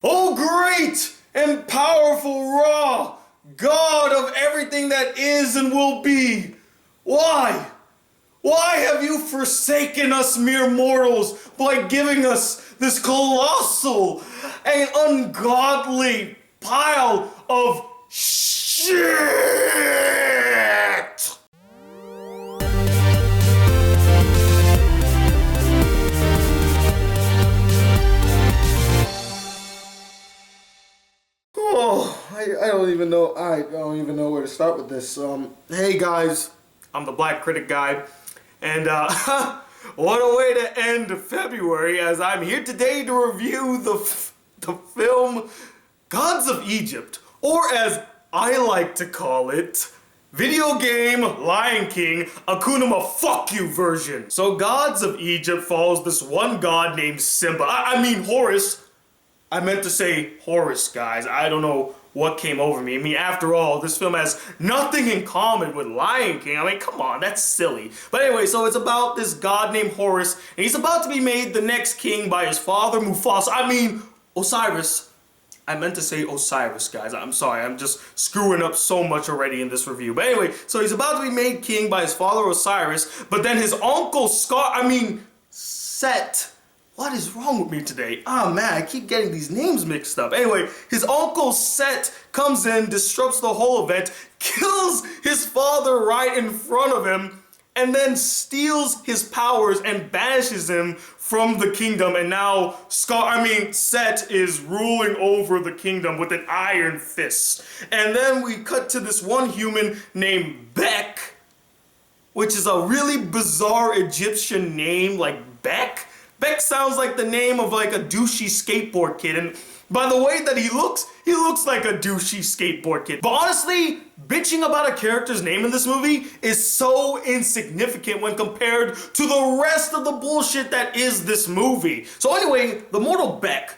O great and powerful Ra, God of everything that is and will be, why have you forsaken us mere mortals by giving us this colossal and ungodly pile of shit? I don't even know. I don't even know where to start with this. Hey guys, I'm the Black Critic Guy, and what a way to end February, as I'm here today to review the film Gods of Egypt, or as I like to call it, video game Lion King Akunuma Fuck You version. So Gods of Egypt follows this one god named Simba. I mean Horus. I meant to say Horus, guys. I don't know what came over me. I mean, after all, this film has nothing in common with Lion King. I mean, come on, that's silly. But anyway, so it's about this god named Horus, and he's about to be made the next king by his father Mufasa. I mean, Osiris. I meant to say Osiris, guys. I'm sorry, I'm just screwing up so much already in this review. But anyway, so he's about to be made king by his father Osiris, but then his uncle Set. What is wrong with me today? Oh man, I keep getting these names mixed up. Anyway, his uncle Set comes in, disrupts the whole event, kills his father right in front of him, and then steals his powers and banishes him from the kingdom. And now Set is ruling over the kingdom with an iron fist. And then we cut to this one human named Beck, which is a really bizarre Egyptian name, like Beck. Beck sounds like the name of like a douchey skateboard kid, and by the way that he looks like a douchey skateboard kid. But honestly, bitching about a character's name in this movie is so insignificant when compared to the rest of the bullshit that is this movie. So anyway, the mortal Beck,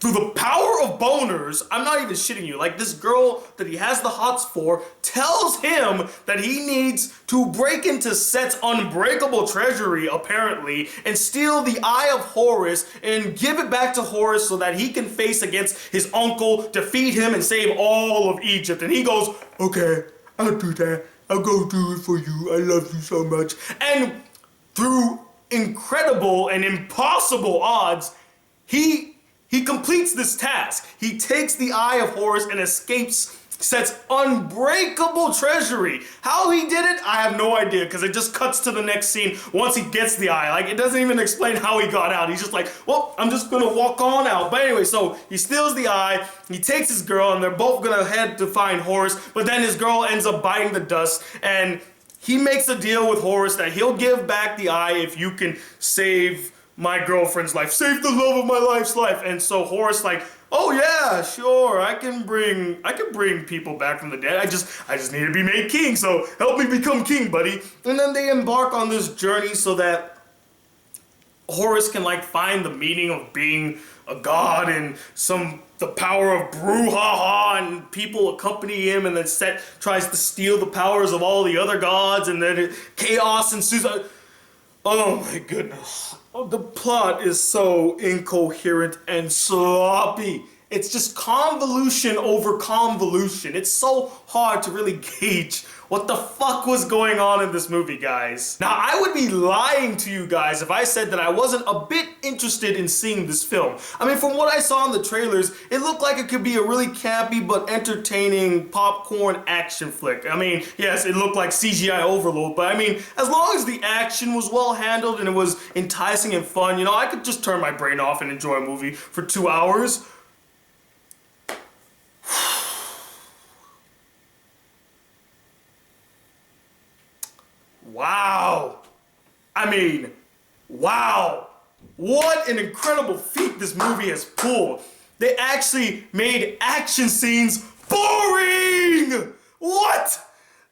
through the power of boners, I'm not even shitting you, like this girl that he has the hots for tells him that he needs to break into Set's unbreakable treasury, apparently, and steal the Eye of Horus and give it back to Horus so that he can face against his uncle, defeat him, and save all of Egypt. And he goes, okay, I'll do that. I'll go do it for you. I love you so much. And through incredible and impossible odds, he completes this task. He takes the Eye of Horus and escapes Set's unbreakable treasury. How he did it, I have no idea, because it just cuts to the next scene once he gets the eye. Like, it doesn't even explain how he got out. He's just like, well, I'm just gonna walk on out. But anyway, so he steals the eye, he takes his girl, and they're both gonna head to find Horus, but then his girl ends up biting the dust, and he makes a deal with Horus that he'll give back the eye if you can save my girlfriend's life, save the love of my life's life. And so Horus like, oh yeah, sure, I can bring people back from the dead. I just need to be made king, so help me become king, buddy. And then they embark on this journey so that Horus can like find the meaning of being a god and the power of brouhaha, and people accompany him, and then Set tries to steal the powers of all the other gods, and then chaos ensues. Oh my goodness. The plot is so incoherent and sloppy. It's just convolution over convolution. It's so hard to really gauge what the fuck was going on in this movie, guys. Now, I would be lying to you guys if I said that I wasn't a bit interested in seeing this film. I mean, from what I saw in the trailers, it looked like it could be a really campy but entertaining popcorn action flick. I mean, yes, it looked like CGI overload, but I mean, as long as the action was well handled and it was enticing and fun, you know, I could just turn my brain off and enjoy a movie for 2 hours. Wow. I mean, wow. What an incredible feat this movie has pulled. They actually made action scenes boring. What?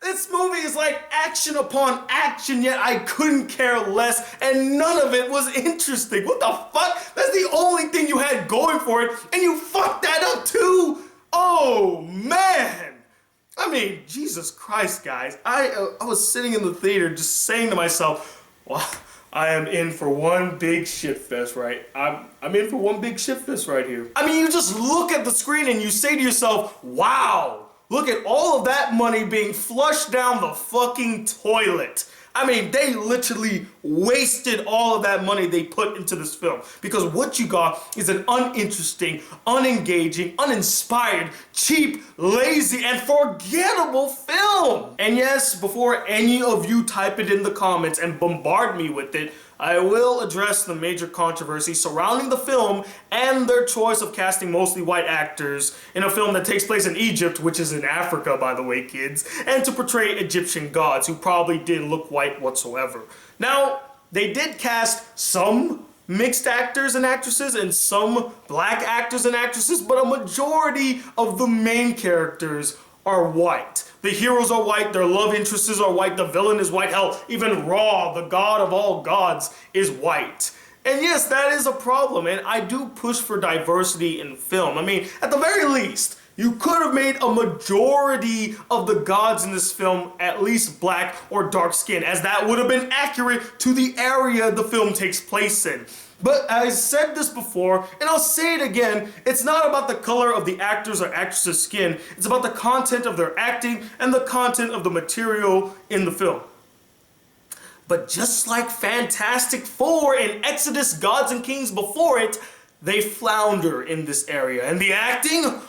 This movie is like action upon action, yet I couldn't care less, and none of it was interesting. What the fuck? That's the only thing you had going for it, and you fucked that up too? Oh, man. I mean, Jesus Christ, guys. I was sitting in the theater just saying to myself, well, I am in for one big shit fest, right? I'm in for one big shit fest right here. I mean, you just look at the screen and you say to yourself, wow, look at all of that money being flushed down the fucking toilet. I mean, they literally wasted all of that money they put into this film, because what you got is an uninteresting, unengaging, uninspired, cheap, lazy, and forgettable film. And yes, before any of you type it in the comments and bombard me with it, I will address the major controversy surrounding the film and their choice of casting mostly white actors in a film that takes place in Egypt, which is in Africa, by the way, kids, and to portray Egyptian gods who probably didn't look white whatsoever. Now, they did cast some mixed actors and actresses and some black actors and actresses, but a majority of the main characters are white. The heroes are white, their love interests are white, the villain is white, hell, even Ra, the god of all gods, is white. And yes, that is a problem, and I do push for diversity in film. I mean, at the very least, you could have made a majority of the gods in this film at least black or dark skin, as that would have been accurate to the area the film takes place in. But I said this before, and I'll say it again, it's not about the color of the actors or actresses' skin, it's about the content of their acting and the content of the material in the film. But just like Fantastic Four and Exodus, Gods and Kings before it, they flounder in this area. And the acting?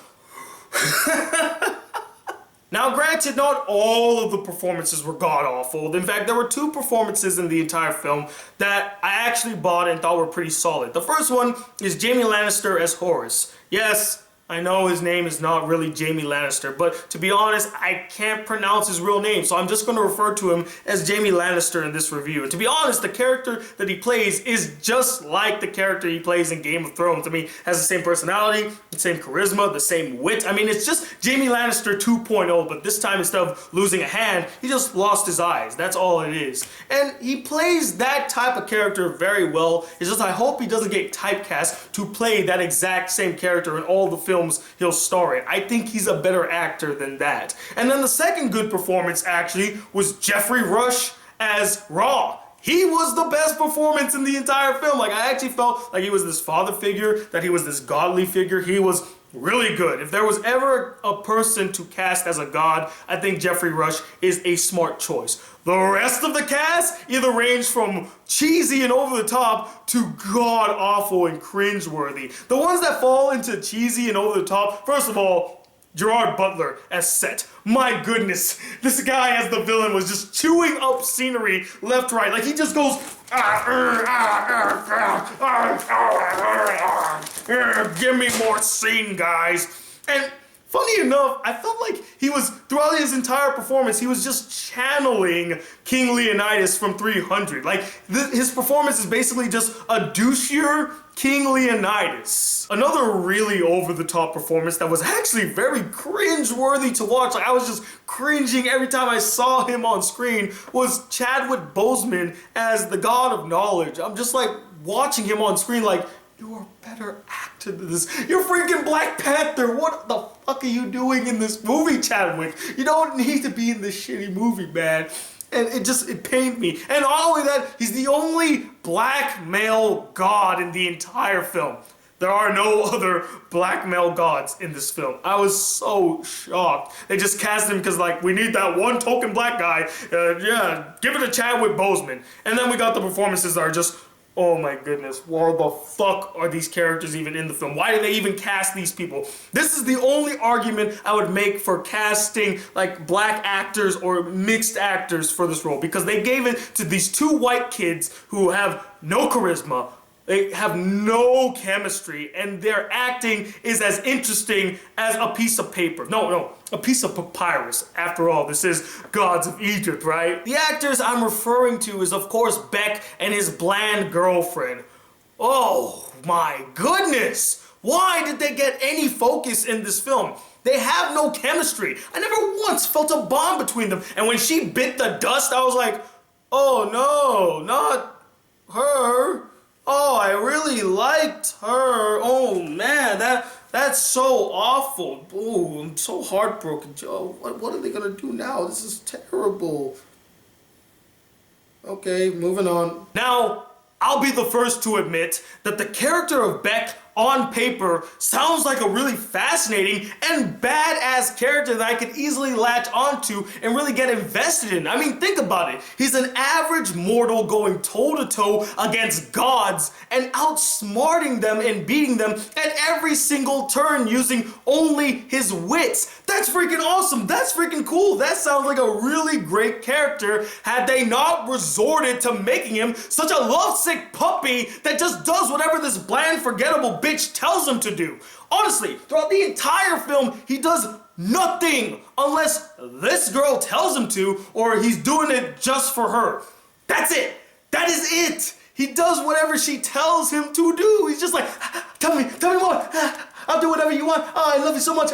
Now granted, not all of the performances were god-awful. In fact, there were two performances in the entire film that I actually bought and thought were pretty solid. The first one is Jaime Lannister as Horus. Yes, I know his name is not really Jaime Lannister, but to be honest, I can't pronounce his real name, so I'm just going to refer to him as Jaime Lannister in this review. And to be honest, the character that he plays is just like the character he plays in Game of Thrones. I mean, has the same personality, the same charisma, the same wit. I mean, it's just Jaime Lannister 2.0, but this time instead of losing a hand, he just lost his eyes. That's all it is. And he plays that type of character very well. It's just I hope he doesn't get typecast to play that exact same character in all the films he'll star in. I think he's a better actor than that. And then the second good performance actually was Geoffrey Rush as Ra. He was the best performance in the entire film. Like, I actually felt like he was this father figure, that he was this godly figure. He was really good. If there was ever a person to cast as a god, I think Geoffrey Rush is a smart choice. The rest of the cast either range from cheesy and over the top to god-awful and cringeworthy. The ones that fall into cheesy and over the top, first of all, Gerard Butler as Set. My goodness, this guy as the villain was just chewing up scenery left, right. Like, he just goes, give me more scene, guys. And funny enough, I felt like he was, throughout his entire performance, he was just channeling King Leonidas from 300. Like, his performance is basically just a douchier King Leonidas. Another really over-the-top performance that was actually very cringe-worthy to watch, like I was just cringing every time I saw him on screen, was Chadwick Boseman as the God of Knowledge. I'm just like watching him on screen like, you're a better actor than this. You're freaking Black Panther. What the fuck are you doing in this movie, Chadwick? You don't need to be in this shitty movie, man. And it pained me. And not only that, he's the only black male god in the entire film. There are no other black male gods in this film. I was so shocked. They just cast him because, like, we need that one token black guy. Yeah, give it to Chadwick Boseman. And then we got the performances that are just, oh my goodness, why the fuck are these characters even in the film? Why did they even cast these people? This is the only argument I would make for casting like black actors or mixed actors for this role, because they gave it to these two white kids who have no charisma, they have no chemistry, and their acting is as interesting as a piece of paper. No, a piece of papyrus. After all, this is Gods of Egypt, right? The actors I'm referring to is, of course, Beck and his bland girlfriend. Oh my goodness! Why did they get any focus in this film? They have no chemistry. I never once felt a bond between them. And when she bit the dust, I was like, oh no, not her. Oh, I really liked her. Oh man, that's so awful. Oh, I'm so heartbroken, Joe. What are they gonna do now? This is terrible. Okay, moving on. Now, I'll be the first to admit that the character of Beck on paper sounds like a really fascinating and badass character that I could easily latch onto and really get invested in. I mean, think about it. He's an average mortal going toe-to-toe against gods and outsmarting them and beating them at every single turn using only his wits. That's freaking awesome. That's freaking cool. That sounds like a really great character had they not resorted to making him such a lovesick puppy that just does whatever this bland, forgettable bitch tells him to do. Honestly, throughout the entire film, he does nothing unless this girl tells him to, or he's doing it just for her. That's it. That is it. He does whatever she tells him to do. He's just like, tell me more. I'll do whatever you want. Oh, I love you so much.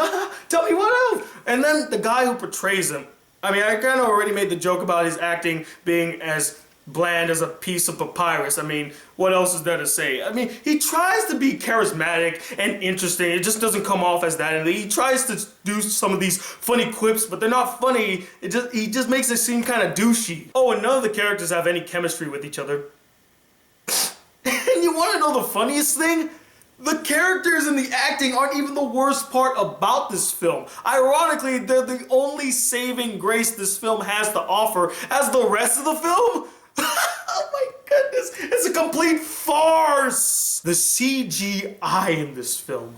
Tell me what else. And then the guy who portrays him. I mean, I kind of already made the joke about his acting being as bland as a piece of papyrus. I mean, what else is there to say? I mean, he tries to be charismatic and interesting. It just doesn't come off as that. And he tries to do some of these funny quips, but they're not funny. He just makes it seem kind of douchey. Oh, and none of the characters have any chemistry with each other. And you want to know the funniest thing? The characters and the acting aren't even the worst part about this film. Ironically, they're the only saving grace this film has to offer, as the rest of the film, oh my goodness, it's a complete farce. The CGI in this film,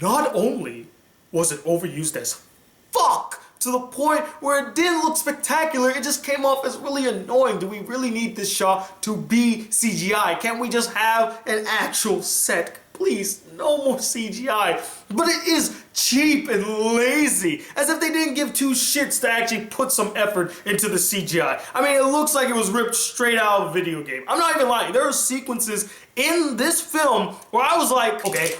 not only was it overused as fuck, to the point where it didn't look spectacular, it just came off as really annoying. Do we really need this shot to be CGI? Can't we just have an actual set? Please, no more CGI. But it is cheap and lazy, as if they didn't give two shits to actually put some effort into the CGI. I mean, it looks like it was ripped straight out of a video game. I'm not even lying. There are sequences in this film where I was like, okay,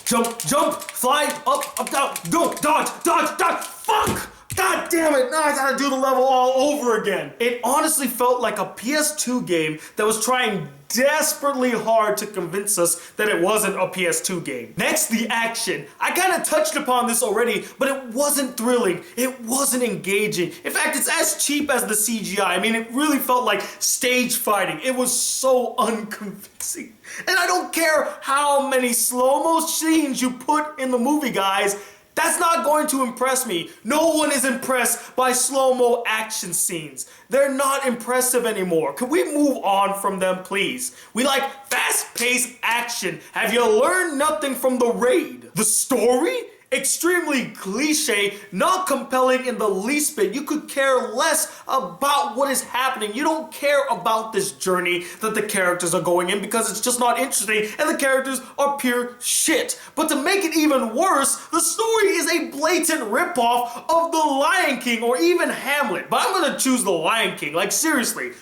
jump, fly, up, down, go, dodge, fuck! God damn it, now I gotta do the level all over again. It honestly felt like a PS2 game that was trying desperately hard to convince us that it wasn't a PS2 game. Next, the action. I kind of touched upon this already, but it wasn't thrilling. It wasn't engaging. In fact, it's as cheap as the CGI. I mean, it really felt like stage fighting. It was so unconvincing. And I don't care how many slow-mo scenes you put in the movie, guys. That's not going to impress me. No one is impressed by slow-mo action scenes. They're not impressive anymore. Can we move on from them, please? We like fast-paced action. Have you learned nothing from The Raid? The story? Extremely cliche, not compelling in the least bit. You could care less about what is happening. You don't care about this journey that the characters are going in because it's just not interesting and the characters are pure shit. But to make it even worse, the story is a blatant ripoff of The Lion King or even Hamlet. But I'm gonna choose The Lion King, like seriously.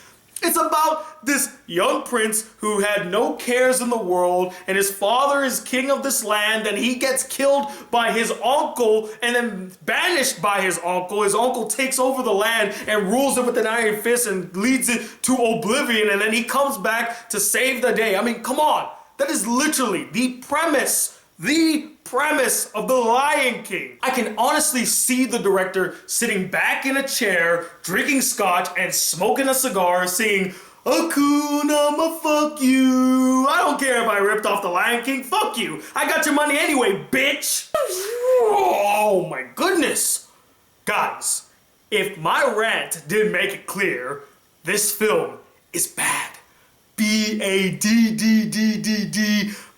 It's about this young prince who had no cares in the world, and his father is king of this land, and he gets killed by his uncle and then banished by his uncle. His uncle takes over the land and rules it with an iron fist and leads it to oblivion, and then he comes back to save the day. I mean, come on. That is literally the premise of The Lion King. I can honestly see the director sitting back in a chair, drinking scotch and smoking a cigar, saying, Hakuna, fuck you. I don't care if I ripped off The Lion King. Fuck you. I got your money anyway, bitch. Oh my goodness. Guys, if my rant didn't make it clear, this film is bad. B-A-D-D-D-D-D,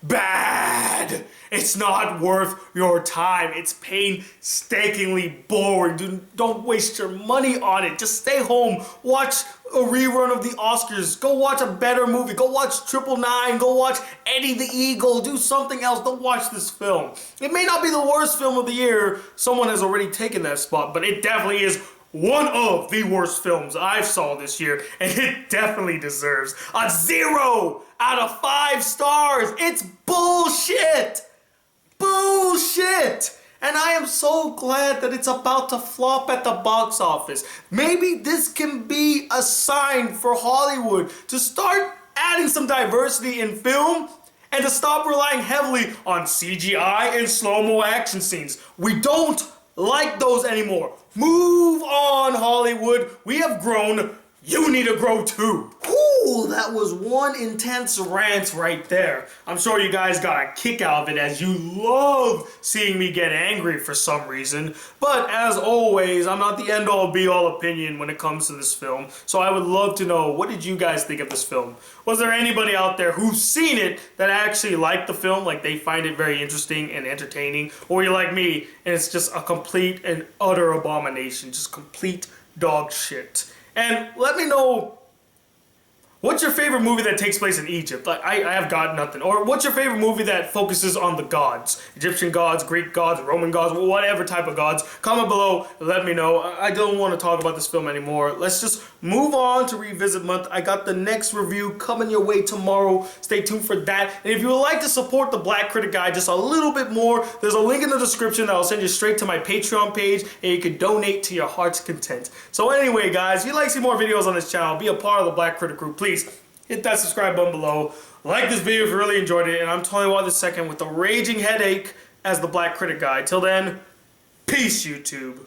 bad. It's not worth your time. It's painstakingly boring. Dude, don't waste your money on it. Just stay home, watch a rerun of the Oscars, go watch a better movie, go watch 999, go watch Eddie the Eagle, do something else. Don't watch this film. It may not be the worst film of the year. Someone has already taken that spot, but it definitely is one of the worst films I've saw this year, and it definitely deserves a 0 out of 5 stars. It's bullshit. Bullshit. And I am so glad that it's about to flop at the box office. Maybe this can be a sign for Hollywood to start adding some diversity in film and to stop relying heavily on CGI and slow-mo action scenes. We don't like those anymore. Move on, Hollywood. We have grown you need to grow too. Ooh, that was one intense rant right there. I'm sure you guys got a kick out of it as you love seeing me get angry for some reason. But as always, I'm not the end-all be-all opinion when it comes to this film. So I would love to know, what did you guys think of this film? Was there anybody out there who's seen it that actually liked the film, like they find it very interesting and entertaining? Or you're like me, and it's just a complete and utter abomination, just complete dog shit? And let me know, what's your favorite movie that takes place in Egypt? Like, I have got nothing. Or what's your favorite movie that focuses on the gods? Egyptian gods, Greek gods, Roman gods, whatever type of gods. Comment below, let me know. I don't want to talk about this film anymore. Let's just move on to Revisit Month. I got the next review coming your way tomorrow. Stay tuned for that. And if you would like to support the Black Critic Guy just a little bit more, there's a link in the description that will send you straight to my Patreon page, and you can donate to your heart's content. So anyway, guys, if you'd like to see more videos on this channel, be a part of the Black Critic Group, please hit that subscribe button below. Like this video if you really enjoyed it, and I'm telling you what, this second with a raging headache as the Black Critic Guy. Till then, peace, YouTube.